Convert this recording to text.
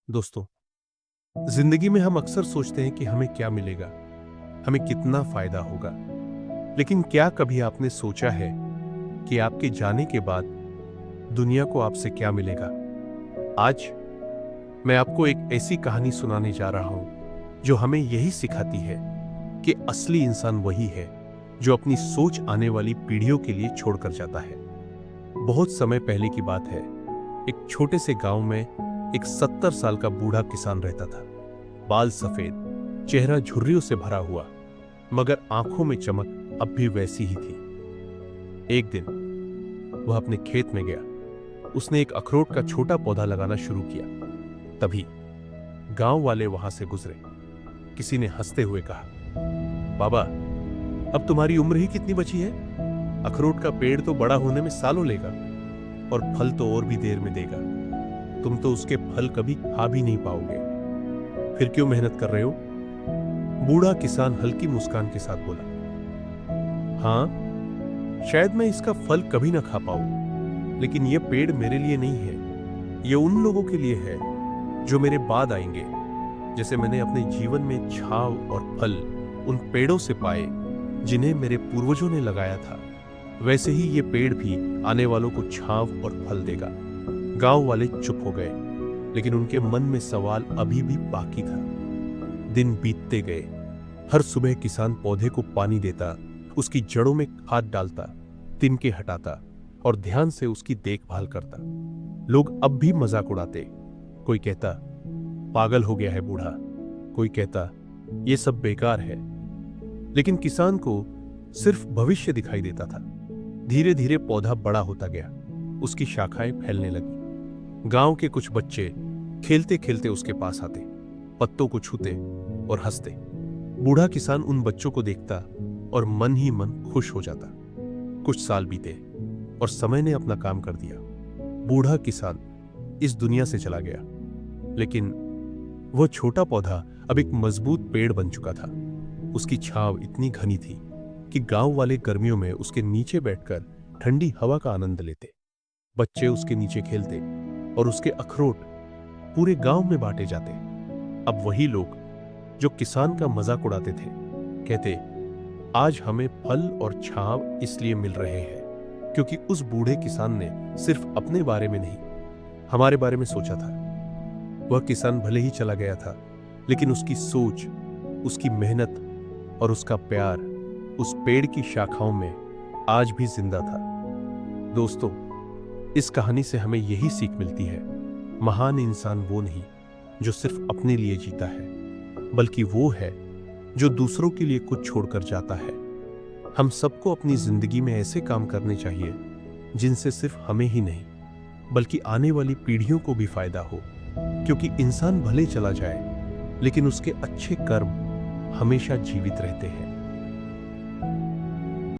दोस्तों, जिंदगी में हम अक्सर सोचते हैं कि हमें क्या मिलेगा, हमें कितना फायदा होगा। लेकिन क्या कभी आपने सोचा है कि आपके जाने के बाद दुनिया को आपसे क्या मिलेगा? आज मैं आपको एक ऐसी कहानी सुनाने जा रहा हूं जो हमें यही सिखाती है कि असली इंसान वही है जो अपनी सोच आने वाली पीढ़ियों के लिए छोड़कर जाता है। बहुत समय पहले की बात है। एक छोटे से गांव में एक 70 साल का बूढ़ा किसान रहता था। बाल सफेद, चेहरा झुर्रियों से भरा हुआ, मगर आंखों में चमक अब भी वैसी ही थी। एक दिन वह अपने खेत में गया। उसने एक अखरोट का छोटा पौधा लगाना शुरू किया। तभी गांव वाले वहां से गुजरे। किसी ने हंसते हुए कहा, बाबा, अब तुम्हारी उम्र ही कितनी बची है? अखरोट का पेड़ तो बड़ा होने में सालों लेगा और फल तो और भी देर में देगा। तुम तो उसके फल कभी खा भी नहीं पाओगे, फिर क्यों मेहनत कर रहे हो? बूढ़ा किसान हल्की मुस्कान के साथ बोला, हाँ, शायद मैं इसका फल कभी ना खा पाऊं, लेकिन यह पेड़ मेरे लिए नहीं है। यह उन लोगों के लिए है जो मेरे बाद आएंगे। जैसे मैंने अपने जीवन में छाव और फल उन पेड़ों से पाए जिन्हें मेरे पूर्वजों ने लगाया था, वैसे ही ये पेड़ भी आने वालों को छाव और फल देगा। गांव वाले चुप हो गए, लेकिन उनके मन में सवाल अभी भी बाकी था। दिन बीतते गए। हर सुबह किसान पौधे को पानी देता, उसकी जड़ों में खाद डालता, तिनके हटाता और ध्यान से उसकी देखभाल करता। लोग अब भी मजाक उड़ाते। कोई कहता, पागल हो गया है बूढ़ा। कोई कहता, ये सब बेकार है। लेकिन किसान को सिर्फ भविष्य दिखाई देता था। धीरे धीरे पौधा बड़ा होता गया, उसकी शाखाएं फैलने लगी। गांव के कुछ बच्चे खेलते खेलते उसके पास आते, पत्तों को छूते और हंसते। बूढ़ा किसान उन बच्चों को देखता और मन ही मन खुश हो जाता। कुछ साल बीते और समय ने अपना काम कर दिया। बूढ़ा किसान इस दुनिया से चला गया, लेकिन वह छोटा पौधा अब एक मजबूत पेड़ बन चुका था। उसकी छांव इतनी घनी थी कि गांव वाले गर्मियों में उसके नीचे बैठकर ठंडी हवा का आनंद लेते। बच्चे उसके नीचे खेलते और उसके अखरोट पूरे गांव में बांटे जाते। अब वही लोग जो किसान का मजाक उड़ाते थे कहते, आज हमें फल और छांव इसलिए मिल रहे हैं क्योंकि उस बूढ़े किसान ने सिर्फ अपने बारे में नहीं, हमारे बारे में सोचा था। वह किसान भले ही चला गया था, लेकिन उसकी सोच, उसकी मेहनत और उसका प्यार उस पेड़ की शाखाओं में आज भी जिंदा था। दोस्तों, इस कहानी से हमें यही सीख मिलती है, महान इंसान वो नहीं जो सिर्फ अपने लिए जीता है, बल्कि वो है जो दूसरों के लिए कुछ छोड़कर जाता है। हम सबको अपनी जिंदगी में ऐसे काम करने चाहिए जिनसे सिर्फ हमें ही नहीं, बल्कि आने वाली पीढ़ियों को भी फायदा हो। क्योंकि इंसान भले चला जाए, लेकिन उसके अच्छे कर्म हमेशा जीवित रहते हैं।